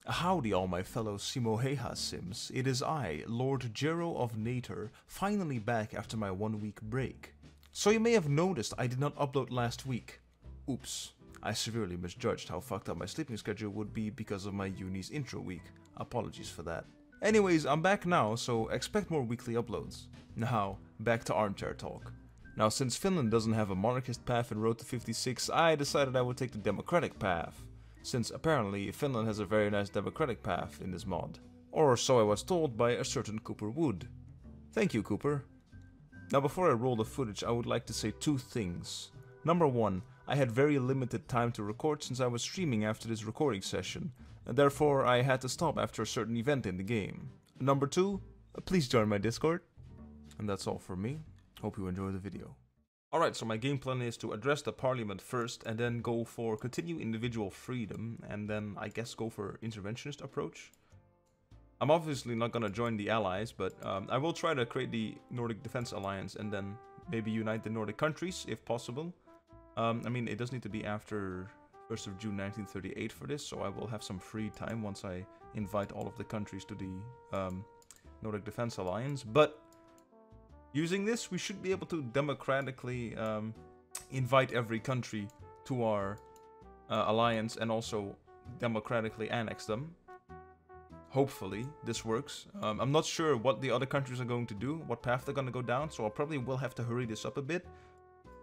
Howdy all my fellow Simoheha Sims, it is I, Lord Jero of Nator, finally back after my 1 week break. So you may have noticed I did not upload last week. Oops, I severely misjudged how fucked up my sleeping schedule would be because of my uni's intro week. Apologies for that. Anyways, I'm back now, so expect more weekly uploads. Now, back to armchair talk. Now, since Finland doesn't have a monarchist path in Road to 56, I decided I would take the democratic path, since apparently Finland has a very nice democratic path in this mod. Or so I was told by a certain Cooper Wood. Thank you, Cooper. Now, before I roll the footage, I would like to say two things. Number one, I had very limited time to record since I was streaming after this recording session, and therefore I had to stop after a certain event in the game. Number two, please join my Discord. And that's all from me. Hope you enjoy the video. Alright, so my game plan is to address the parliament first and then go for continue individual freedom and then I guess go for interventionist approach. I'm obviously not gonna join the allies, but I will try to create the Nordic Defense Alliance and then maybe unite the Nordic countries if possible. I mean, it does need to be after 1st of June 1938 for this, so I will have some free time once I invite all of the countries to the Nordic Defense Alliance, but using this, we should be able to democratically invite every country to our alliance and also democratically annex them. Hopefully, this works. I'm not sure what the other countries are going to do, what path they're going to go down, so I probably will have to hurry this up a bit.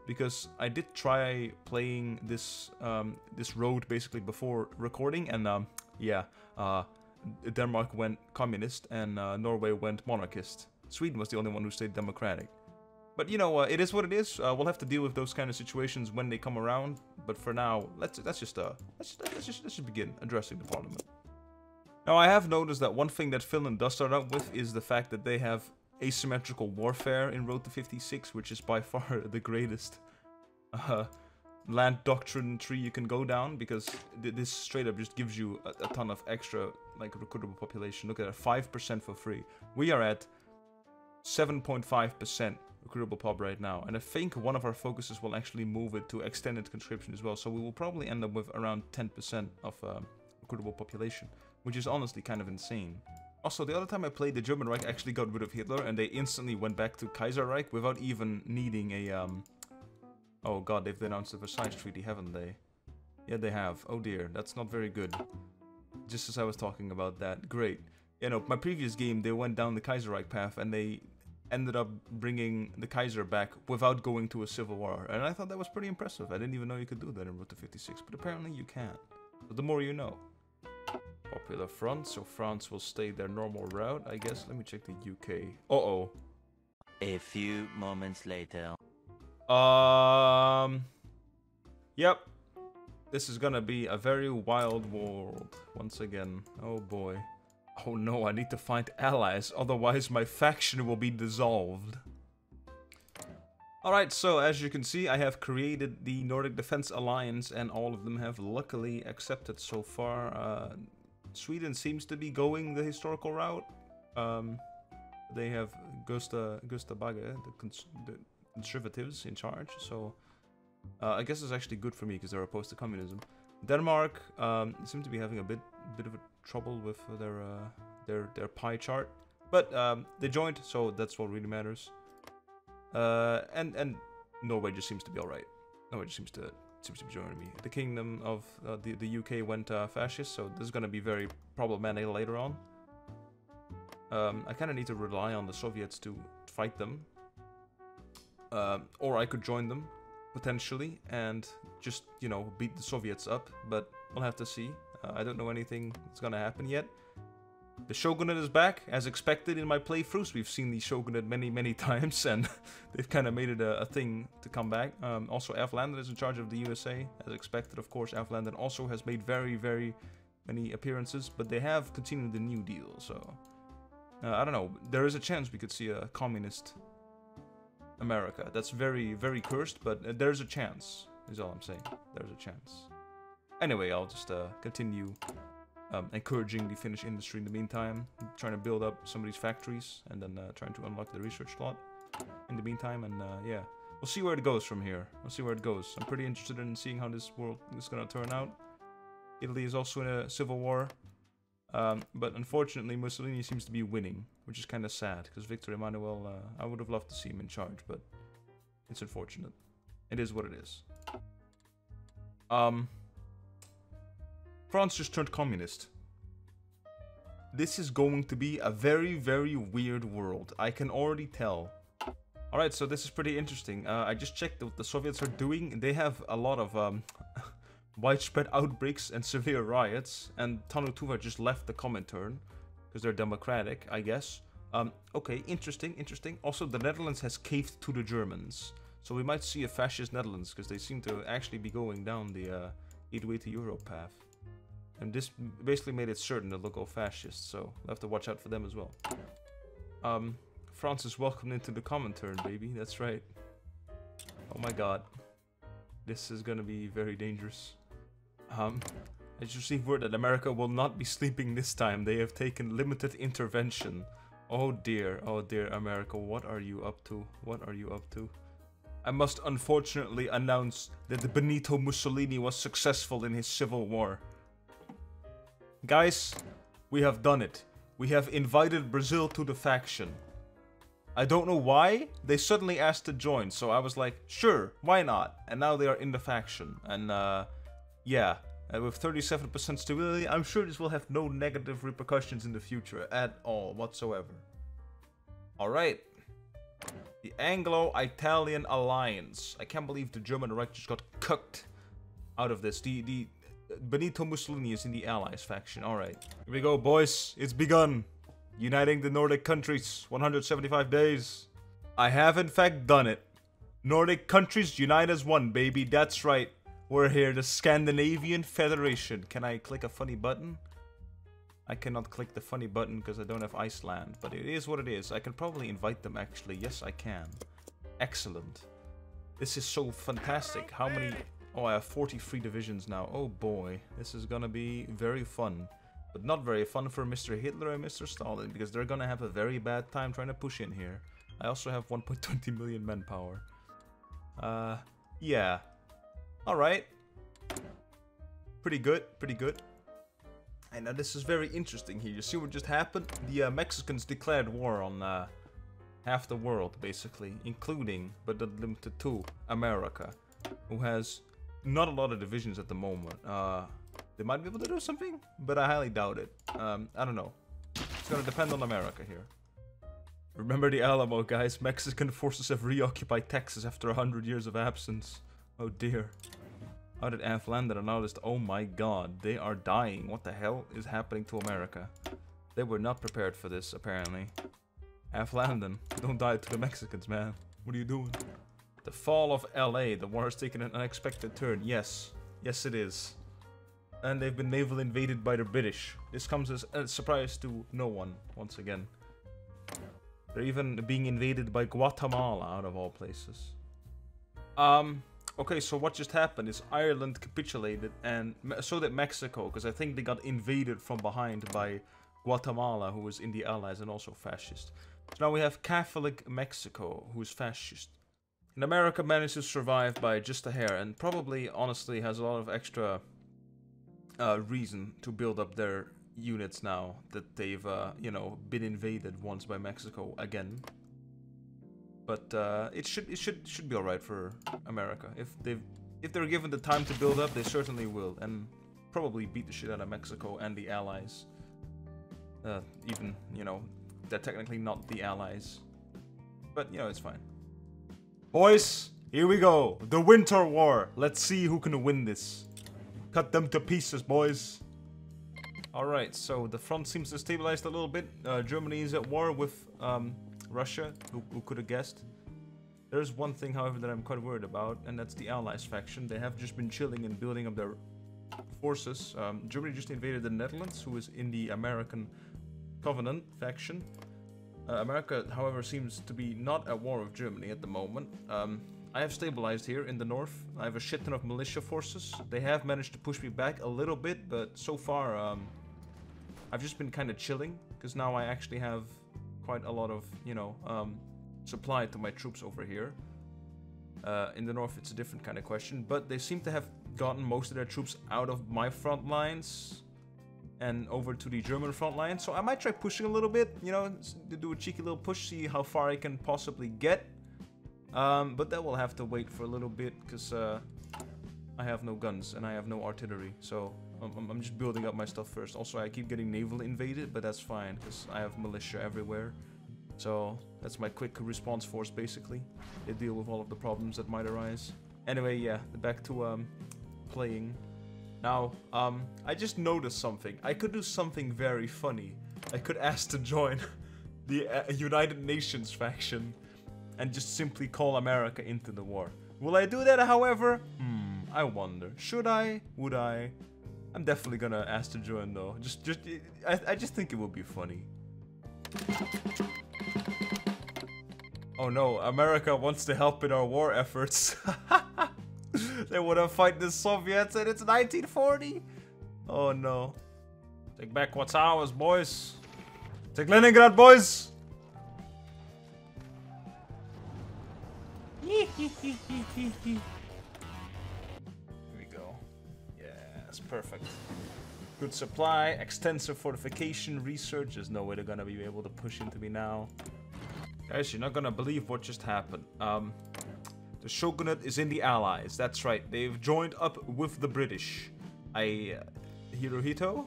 Because I did try playing this this road basically before recording, and Denmark went communist and Norway went monarchist. Sweden was the only one who stayed democratic. But you know, it is what it is. We'll have to deal with those kind of situations when they come around. But for now, let's just begin addressing the parliament. Now, I have noticed that one thing that Finland does start out with is the fact that they have asymmetrical warfare in Road to 56, which is by far the greatest land doctrine tree you can go down, because this straight up just gives you a ton of extra like recruitable population. Look at it, 5% for free. We are at 7.5% recruitable pop right now, and I think one of our focuses will actually move it to extended conscription as well, so we will probably end up with around 10% of recruitable population, which is honestly kind of insane. Also, the other time I played, the German Reich actually got rid of Hitler, and they instantly went back to Kaiserreich without even needing a, Oh god, they've denounced the Versailles Treaty, haven't they? Yeah, they have. Oh dear, that's not very good. Just as I was talking about that. Great. You know, my previous game, they went down the Kaiserreich path, and they ended up bringing the Kaiser back without going to a civil war. And I thought that was pretty impressive. I didn't even know you could do that in Road to 56, but apparently you can. But the more you know. Popular Front, so France will stay their normal route, I guess. Let me check the UK. Uh-oh. A few moments later. Yep. This is gonna be a very wild world once again. Oh boy. Oh no, I need to find allies, otherwise my faction will be dissolved. Alright, so as you can see, I have created the Nordic Defense Alliance, and all of them have luckily accepted so far. Sweden seems to be going the historical route. They have Gustav Bagge, the conservatives, in charge, so I guess it's actually good for me because they're opposed to communism. Denmark seem to be having a bit of a trouble with their pie chart, but they joined, so that's what really matters. And Norway just seems to be all right. Norway just seems to be joining me. The Kingdom of the UK went fascist, so this is going to be very problematic later on. I kind of need to rely on the Soviets to fight them, or I could join them potentially and just, you know, beat the Soviets up. But we'll have to see. I don't know anything that's going to happen yet. The Shogunate is back, as expected in my playthroughs. We've seen the Shogunate many times, and they've kind of made it a thing to come back. Also, Aflandern is in charge of the USA, as expected, of course. Aflandern also has made very many appearances, but they have continued the New Deal, so... I don't know, there is a chance we could see a communist America. That's very cursed, but there's a chance, is all I'm saying. There's a chance. Anyway, I'll just continue encouraging the Finnish industry in the meantime, trying to build up some of these factories, and then trying to unlock the research slot in the meantime, and yeah. We'll see where it goes from here. We'll see where it goes. I'm pretty interested in seeing how this world is gonna turn out. Italy is also in a civil war. But unfortunately, Mussolini seems to be winning, which is kind of sad, because Victor Emmanuel, I would have loved to see him in charge, but it's unfortunate. It is what it is. France just turned communist. This is going to be a very, very weird world. I can already tell. Alright, so this is pretty interesting. I just checked what the Soviets are doing. They have a lot of widespread outbreaks and severe riots. And Tanutuva just left the Comintern. Because they're democratic, I guess. Okay, interesting, interesting. Also, the Netherlands has caved to the Germans. So we might see a fascist Netherlands. Because they seem to actually be going down the Gateway to Europe path. And this basically made it certain that they'll go fascist. So we'll have to watch out for them as well. France is welcomed into the Comintern, baby. That's right. Oh my god. This is gonna be very dangerous. I just received word that America will not be sleeping this time. They have taken limited intervention. Oh dear, America. What are you up to? What are you up to? I must unfortunately announce that Benito Mussolini was successful in his civil war. Guys, we have done it. We have invited Brazil to the faction. I don't know why, they suddenly asked to join, so I was like, sure, why not? And now they are in the faction, and yeah, with 37% stability, I'm sure this will have no negative repercussions in the future at all, whatsoever. Alright, the Anglo-Italian Alliance. I can't believe the German Reich just got cooked out of this. The Benito Mussolini is in the Allies faction, alright. Here we go, boys, it's begun. Uniting the Nordic countries, 175 days. I have in fact done it. Nordic countries unite as one, baby. That's right. We're here, the Scandinavian Federation. Can I click a funny button? I cannot click the funny button because I don't have Iceland. But it is what it is. I can probably invite them actually. Yes, I can. Excellent. This is so fantastic. How many... Oh, I have 43 divisions now. Oh boy. This is gonna be very fun. But not very fun for Mr. Hitler and Mr. Stalin, because they're gonna have a very bad time trying to push in here. I also have 1.20 million manpower. Yeah. Alright. Pretty good, pretty good. And now this is very interesting here. You see what just happened? The Mexicans declared war on half the world, basically. Including, but not limited to, America. Who has not a lot of divisions at the moment. They might be able to do something, but I highly doubt it. I don't know. It's gonna depend on America here. Remember the Alamo, guys. Mexican forces have reoccupied Texas after 100 years of absence. Oh dear. How did Finland and noticed? Oh my god, they are dying. What the hell is happening to America? They were not prepared for this, apparently. Finland, don't die to the Mexicans, man. What are you doing? The fall of LA. The war has taken an unexpected turn. Yes. Yes, it is. And they've been naval invaded by the British. This comes as a surprise to no one, once again. They're even being invaded by Guatemala, out of all places. Okay, so what just happened is Ireland capitulated, and so did Mexico, because I think they got invaded from behind by Guatemala, who was in the Allies and also fascist. So now we have Catholic Mexico, who is fascist. And America managed to survive by just a hair, and probably, honestly, has a lot of extra... reason to build up their units now that they've, you know, been invaded once by Mexico again. But it should be alright for America. If they're given the time to build up, they certainly will, and probably beat the shit out of Mexico and the Allies. Even, you know, they're technically not the Allies, but you know, it's fine. Boys, here we go. The Winter War. Let's see who can win this. Cut them to pieces, boys. Alright, so the front seems to stabilize a little bit. Germany is at war with Russia. Who could have guessed? There's one thing, however, that I'm quite worried about, and that's the Allies faction. They have just been chilling and building up their forces. Germany just invaded the Netherlands, who is in the American Covenant faction. America, however, seems to be not at war with Germany at the moment. I have stabilized here in the north. I have a shit ton of militia forces. They have managed to push me back a little bit, but so far I've just been kind of chilling, because now I actually have quite a lot of, you know, supply to my troops over here. In the north it's a different kind of question, but they seem to have gotten most of their troops out of my front lines. and over to the German front line. So I might try pushing a little bit, you know, to do a cheeky little push, see how far I can possibly get. But that will have to wait for a little bit, because I have no guns and I have no artillery. So I'm just building up my stuff first. Also, I keep getting naval invaded, but that's fine, because I have militia everywhere. So that's my quick response force, basically. They deal with all of the problems that might arise. Anyway, yeah, back to playing. Now, I just noticed something. I could do something very funny. I could ask to join the United Nations faction and just simply call America into the war. Will I do that, however? I wonder. Should I? Would I? I'm definitely gonna ask to join, though. I just think it would be funny. Oh no, America wants to help in our war efforts. They want to fight the Soviets and it's 1940? Oh no. Take back what's ours, boys. Take Leningrad, boys! Here we go. Yes, perfect. Good supply, extensive fortification, research. There's no way they're gonna be able to push into me now. Guys, you're not gonna believe what just happened. The Shogunate is in the Allies. That's right. They've joined up with the British. Hirohito?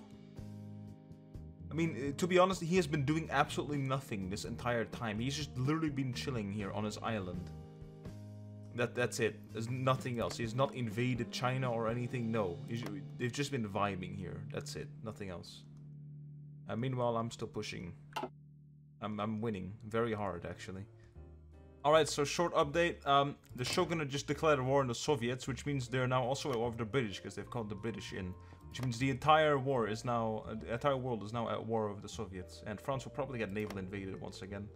I mean, to be honest, he has been doing absolutely nothing this entire time. He's just literally been chilling here on his island. That's it. There's nothing else. He's not invaded China or anything. No. They've just been vibing here. That's it. Nothing else. Meanwhile, I'm still pushing. I'm winning. Very hard, actually. Alright, so short update. The Shogunate just declared a war on the Soviets, which means they're now also at war with the British, because they've called the British in. Which means the entire war is now, the entire world is now at war with the Soviets. And France will probably get naval invaded once again.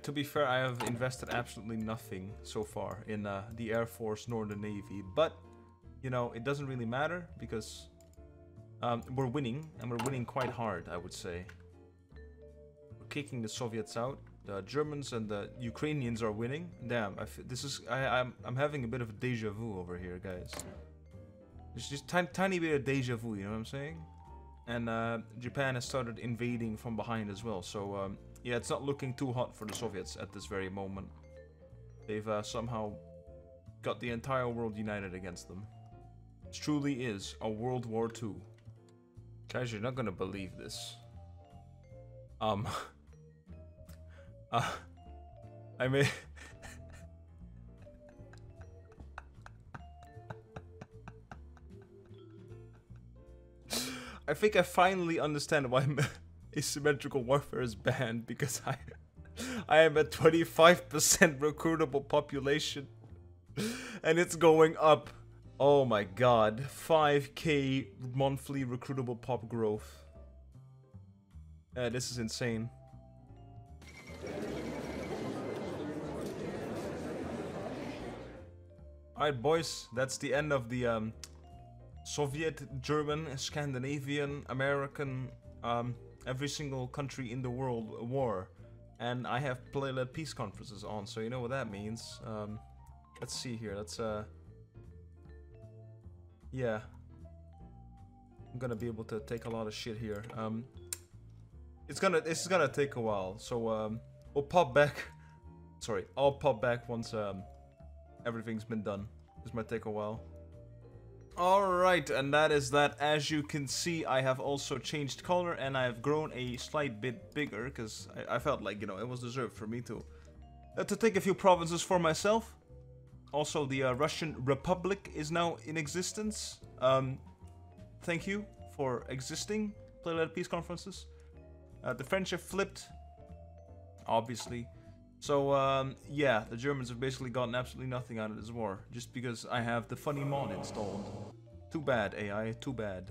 To be fair, I have invested absolutely nothing so far in the Air Force nor the Navy. But, you know, it doesn't really matter, because we're winning, and we're winning quite hard, I would say. We're kicking the Soviets out. The Germans and the Ukrainians are winning. Damn, I'm having a bit of a deja vu over here, guys. It's just tiny bit of deja vu, you know what I'm saying? And Japan has started invading from behind as well. So yeah, it's not looking too hot for the Soviets at this very moment. They've somehow got the entire world united against them. It truly is a World War II. Guys, you're not gonna believe this. I mean... I think I finally understand why asymmetrical warfare is banned, because I am at 25% recruitable population and it's going up. Oh my god, 5k monthly recruitable pop growth. This is insane. Alright boys, that's the end of the Soviet, German, Scandinavian, American, every single country in the world war. And I have playled peace conferences on, so you know what that means. Let's see here, let's yeah. I'm gonna be able to take a lot of shit here. This is gonna take a while, so we'll pop back. Sorry, I'll pop back once everything's been done. This might take a while. Alright, and that is that. As you can see, I have also changed color and I have grown a slight bit bigger, because I felt like, you know, it was deserved for me to take a few provinces for myself. Also, the Russian Republic is now in existence. Thank you for existing, Playled Peace Conferences. The French have flipped, obviously. So, yeah, the Germans have basically gotten absolutely nothing out of this war, just because I have the funny mod installed. Too bad, AI, too bad.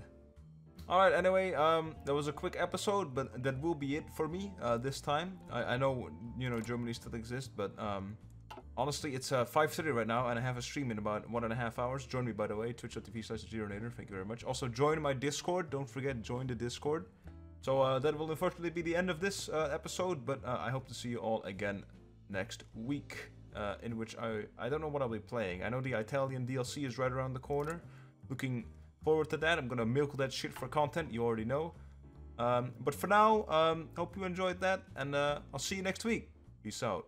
Alright, anyway, that was a quick episode, but that will be it for me this time. I know, you know, Germany still exists, but honestly, it's 5:30 right now, and I have a stream in about 1.5 hours. Join me, by the way, twitch.tv/TheJeronator. Thank you very much. Also, join my Discord. Don't forget, join the Discord. So, that will unfortunately be the end of this episode, but I hope to see you all again next week, in which I don't know what I'll be playing. I know the Italian DLC is right around the corner, looking forward to that. I'm gonna milk that shit for content, you already know. But for now, hope you enjoyed that, and I'll see you next week. Peace out.